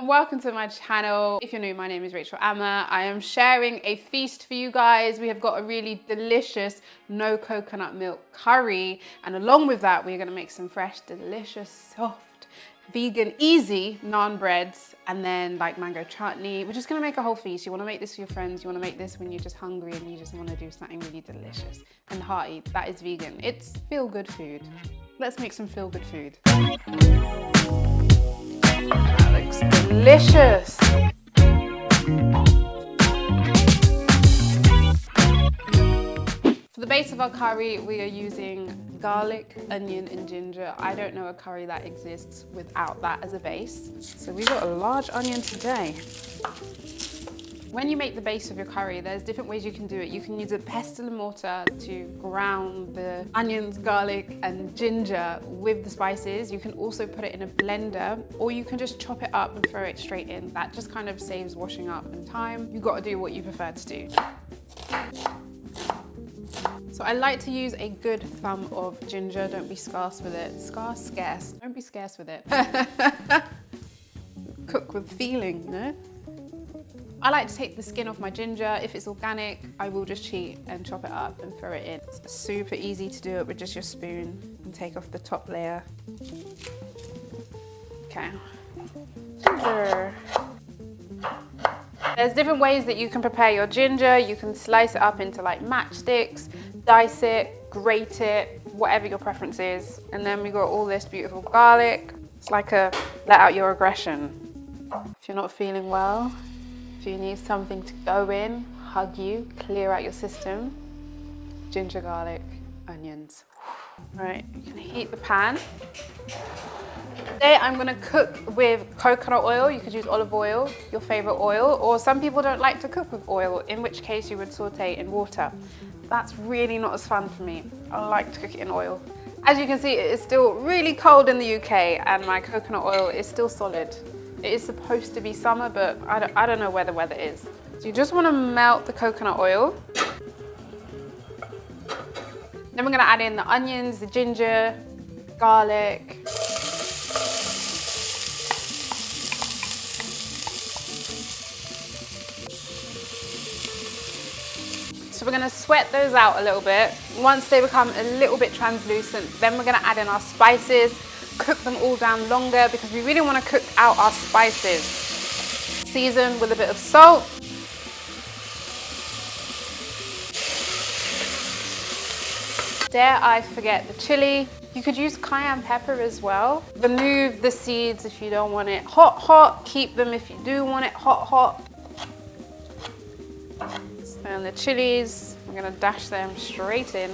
Welcome to my channel. If you're new, my name is Rachel Amma. I am sharing a feast for you guys. We have got a really delicious no coconut milk curry, and along with that we're going to make some fresh, delicious, soft, vegan, easy naan breads, and then like mango chutney. We're just going to make a whole feast. You want to make this for your friends, you want to make this when you're just hungry and you just want to do something really delicious and hearty. That is vegan. It's feel-good food. Let's make some feel-good food. That looks delicious. For the base of our curry, we are using garlic, onion, and ginger. I don't know a curry that exists without that as a base. So we've got a large onion today. When you make the base of your curry, there's different ways you can do it. You can use a pestle and mortar to ground the onions, garlic, and ginger with the spices. You can also put it in a blender, or you can just chop it up and throw it straight in. That just kind of saves washing up and time. You've got to do what you prefer to do. So I like to use a good thumb of ginger. Don't be scarce with it. Scarce. Don't be scarce with it. Cook with feeling, you know? I like to take the skin off my ginger. If it's organic, I will just cheat and chop it up and throw it in. It's super easy to do it with just your spoon and take off the top layer. Okay. Ginger. There's different ways that you can prepare your ginger. You can slice it up into like matchsticks, dice it, grate it, whatever your preference is. And then we got all this beautiful garlic. It's like a let out your aggression. If you're not feeling well, if you need something to go in, hug you, clear out your system, ginger, garlic, onions. Right, you can heat the pan. Today I'm gonna cook with coconut oil. You could use olive oil, your favorite oil, or some people don't like to cook with oil, in which case you would saute in water. That's really not as fun for me. I like to cook it in oil. As you can see, it is still really cold in the UK and my coconut oil is still solid. It is supposed to be summer, but I don't know where the weather is. So you just want to melt the coconut oil. Then we're going to add in the onions, the ginger, garlic. So we're going to sweat those out a little bit. Once they become a little bit translucent, then we're going to add in our spices. Cook them all down longer because we really want to cook out our spices. Season with a bit of salt. Dare I forget the chili. You could use cayenne pepper as well. Remove the seeds if you don't want it hot. Keep them if you do want it hot. And the chilies, we're going to dash them straight in.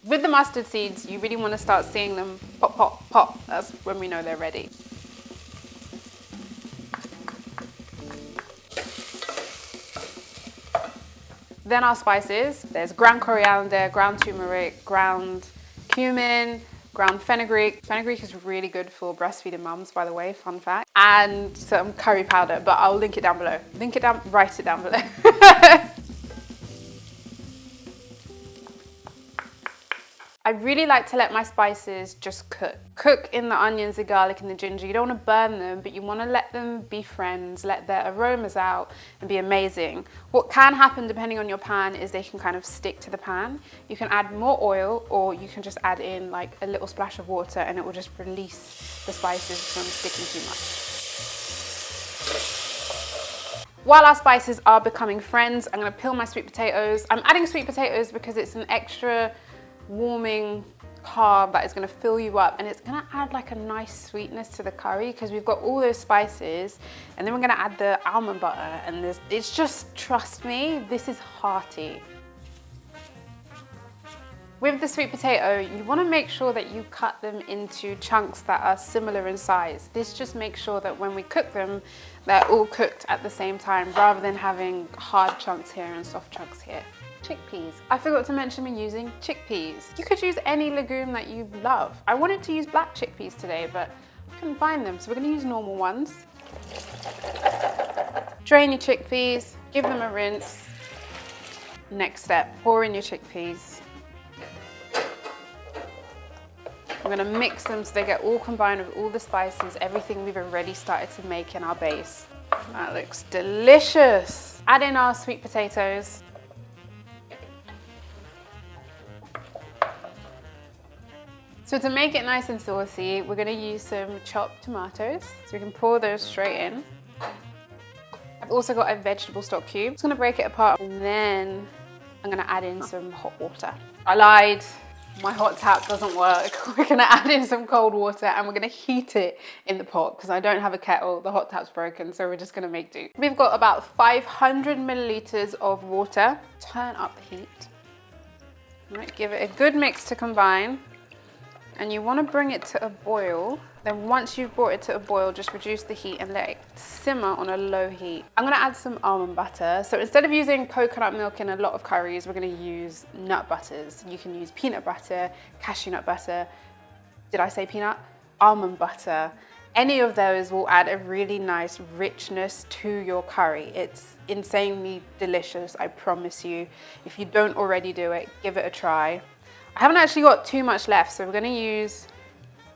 With the mustard seeds, you really want to start seeing them pop, pop, pop. That's when we know they're ready. Then our spices. There's ground coriander, ground turmeric, ground cumin, ground fenugreek. Fenugreek is really good for breastfeeding mums, by the way, fun fact. And some curry powder, but I'll link it down below. Write it down below. I really like to let my spices just cook. Cook in the onions, the garlic, and the ginger. You don't want to burn them, but you want to let them be friends, let their aromas out and be amazing. What can happen depending on your pan is they can kind of stick to the pan. You can add more oil, or you can just add in like a little splash of water and it will just release the spices from sticking too much. While our spices are becoming friends, I'm going to peel my sweet potatoes. I'm adding sweet potatoes because it's an extra warming carb that is going to fill you up, and it's going to add like a nice sweetness to the curry because we've got all those spices, and then we're going to add the almond butter, and it's just, trust me, this is hearty. With the sweet potato, you want to make sure that you cut them into chunks that are similar in size. This just makes sure that when we cook them, they're all cooked at the same time rather than having hard chunks here and soft chunks here. Chickpeas. I forgot to mention we're using chickpeas. You could use any legume that you love. I wanted to use black chickpeas today, but I couldn't find them, so we're going to use normal ones. Drain your chickpeas, give them a rinse. Next step, pour in your chickpeas. We're gonna mix them so they get all combined with all the spices, everything we've already started to make in our base. That looks delicious. Add in our sweet potatoes. So to make it nice and saucy, we're gonna use some chopped tomatoes. So we can pour those straight in. I've also got a vegetable stock cube. I'm just gonna break it apart and then I'm gonna add in some hot water. I lied, my hot tap doesn't work. We're gonna add in some cold water and we're gonna heat it in the pot because I don't have a kettle, the hot tap's broken, so we're just gonna make do. We've got about 500 milliliters of water. Turn up the heat. All right, give it a good mix to combine. And you want to bring it to a boil. Then once you've brought it to a boil, just reduce the heat and let it simmer on a low heat. I'm going to add some almond butter. So instead of using coconut milk in a lot of curries, we're going to use nut butters. You can use peanut butter, cashew nut butter. Did I say peanut? Almond butter. Any of those will add a really nice richness to your curry. It's insanely delicious, I promise you. If you don't already do it, give it a try. I haven't actually got too much left, so we're going to use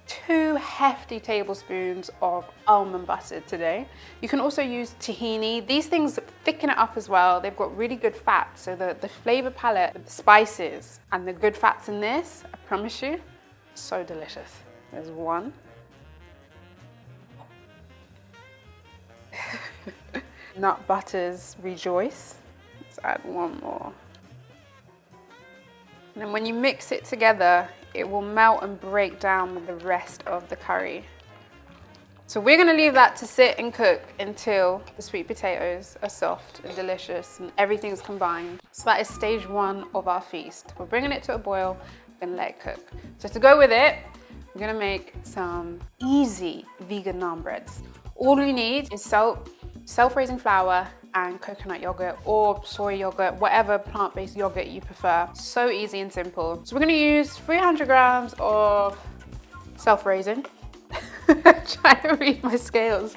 2 hefty tablespoons of almond butter today. You can also use tahini. These things thicken it up as well. They've got really good fat, so the flavor palette, the spices and the good fats in this, I promise you, so delicious. There's one. Nut butters rejoice. Let's add one more. And then when you mix it together, it will melt and break down with the rest of the curry. So we're gonna leave that to sit and cook until the sweet potatoes are soft and delicious and everything's combined. So that is stage 1 of our feast. We're bringing it to a boil and let it cook. So to go with it, we're gonna make some easy vegan naan breads. All we need is salt, self-raising flour, and coconut yogurt or soy yogurt, whatever plant-based yogurt you prefer. So easy and simple. So we're gonna use 300 grams of self-raising. Trying to read my scales.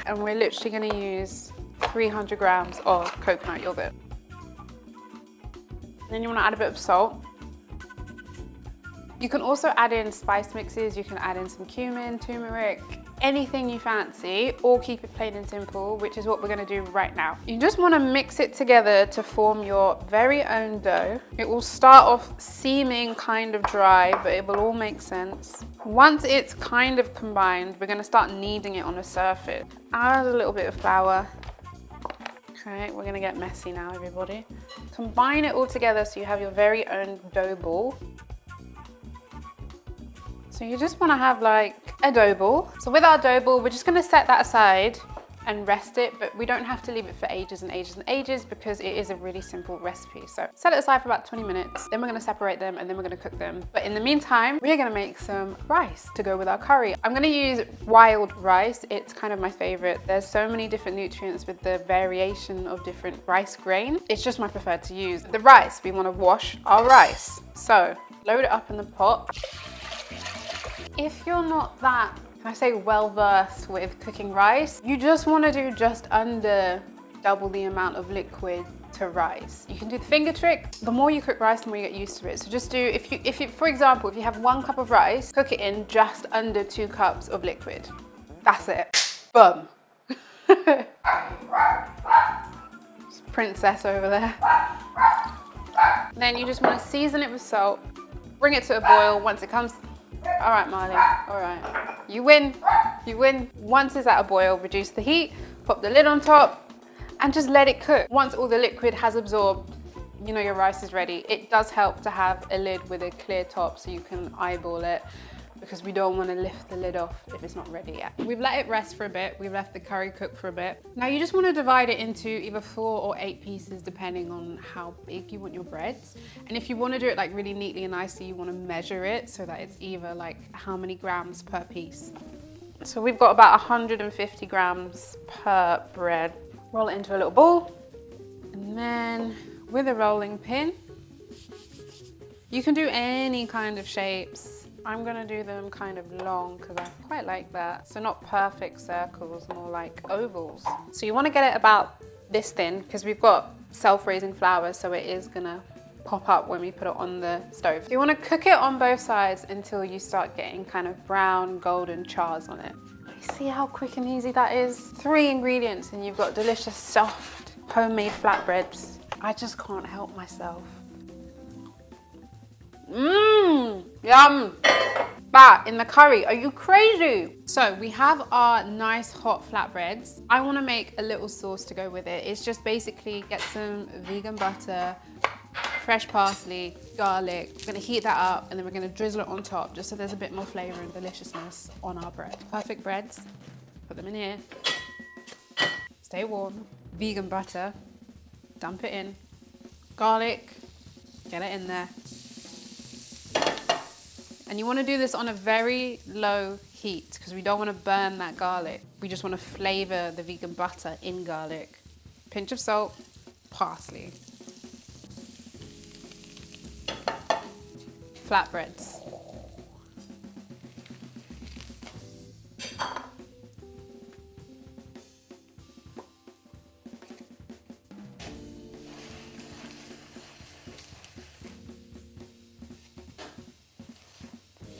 And we're literally gonna use 300 grams of coconut yogurt. Then you wanna add a bit of salt. You can also add in spice mixes. You can add in some cumin, turmeric, anything you fancy, or keep it plain and simple, which is what we're gonna do right now. You just wanna mix it together to form your very own dough. It will start off seeming kind of dry, but it will all make sense. Once it's kind of combined, we're gonna start kneading it on a surface. Add a little bit of flour. Okay, we're gonna get messy now, everybody. Combine it all together so you have your very own dough ball. So you just want to have like a dough ball. So with our dough ball, we're just going to set that aside and rest it, but we don't have to leave it for ages and ages and ages because it is a really simple recipe. So set it aside for about 20 minutes, then we're going to separate them and then we're going to cook them. But in the meantime, we're going to make some rice to go with our curry. I'm going to use wild rice. It's kind of my favorite. There's so many different nutrients with the variation of different rice grain. It's just my preferred to use. The rice, we want to wash our rice. So load it up in the pot. If you're not that, can I say, well-versed with cooking rice, you just want to do just under double the amount of liquid to rice. You can do the finger trick. The more you cook rice, the more you get used to it. So just do, if you, for example, if you have 1 cup of rice, cook it in just under 2 cups of liquid. That's it. Boom. Princess over there. Then you just want to season it with salt. Bring it to a boil. Once it comes. All right, Marley, all right. You win, you win. Once it's at a boil, reduce the heat, pop the lid on top, and just let it cook. Once all the liquid has absorbed, you know your rice is ready. It does help to have a lid with a clear top so you can eyeball it, because we don't want to lift the lid off if it's not ready yet. We've let it rest for a bit. We've left the curry cook for a bit. Now you just want to divide it into either 4 or 8 pieces depending on how big you want your breads. And if you want to do it like really neatly and nicely, you want to measure it so that it's either like how many grams per piece. So we've got about 150 grams per bread. Roll it into a little ball. And then with a rolling pin, you can do any kind of shapes. I'm gonna do them kind of long because I quite like that. So not perfect circles, more like ovals. So you wanna get it about this thin because we've got self-raising flour, so it is gonna pop up when we put it on the stove. You want to cook it on both sides until you start getting kind of brown, golden chars on it. You see how quick and easy that is? 3 ingredients and you've got delicious soft homemade flatbreads. I just can't help myself. Mmm, yum. That in the curry, are you crazy? So we have our nice hot flatbreads. I want to make a little sauce to go with it. It's just basically get some vegan butter, fresh parsley, garlic. We're gonna heat that up and then we're gonna drizzle it on top just so there's a bit more flavor and deliciousness on our bread. Perfect breads, put them in here. Stay warm. Vegan butter, dump it in. Garlic, get it in there. And you want to do this on a very low heat because we don't want to burn that garlic. We just want to flavor the vegan butter in garlic. Pinch of salt, parsley. Flatbreads.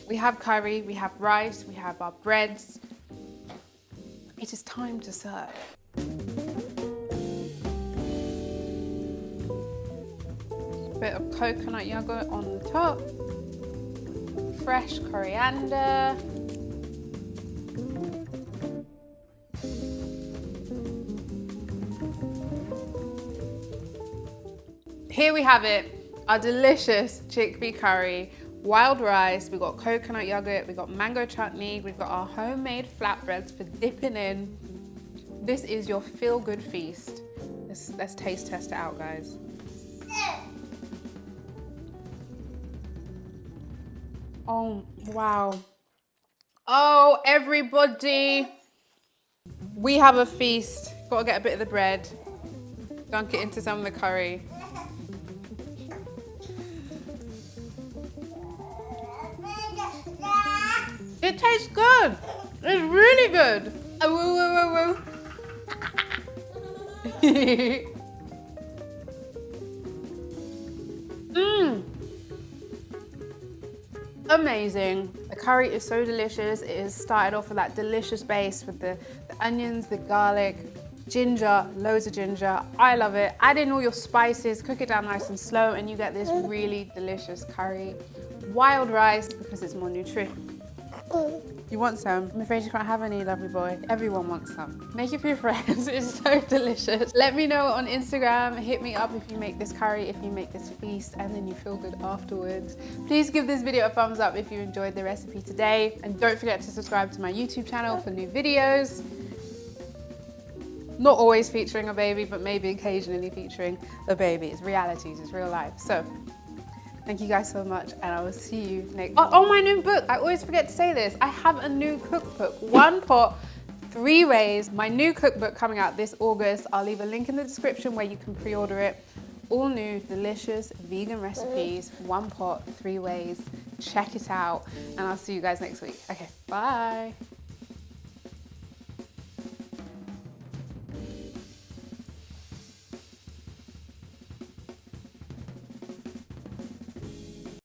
We have curry, we have rice, we have our breads. It is time to serve. Bit of coconut yogurt on the top. Fresh coriander. Here we have it, our delicious chickpea curry. Wild rice, we've got coconut yogurt, we've got mango chutney, we've got our homemade flatbreads for dipping in. This is your feel-good feast. Let's taste test it out, guys. Oh, wow. Oh, everybody. We have a feast. Gotta get a bit of the bread. Dunk it into some of the curry. It tastes good. It's really good. Oh, whoa, whoa, whoa, whoa. Amazing. The curry is so delicious. It is started off with that delicious base with the onions, the garlic, ginger, loads of ginger. I love it. Add in all your spices, cook it down nice and slow, and you get this really delicious curry. Wild rice because it's more nutritious. You want some? I'm afraid you can't have any, lovely boy. Everyone wants some. Make it for your friends. It's so delicious. Let me know on Instagram. Hit me up if you make this curry, if you make this feast, and then you feel good afterwards. Please give this video a thumbs up if you enjoyed the recipe today. And don't forget to subscribe to my YouTube channel for new videos. Not always featuring a baby, but maybe occasionally featuring a baby. It's realities, it's real life. So, thank you guys so much, and I will see you next. Oh, my new book. I always forget to say this. I have a new cookbook, 1 pot, 3 ways. My new cookbook coming out this August. I'll leave a link in the description where you can pre-order it. All new, delicious vegan recipes, 1 pot, 3 ways. Check it out, and I'll see you guys next week. Okay, bye.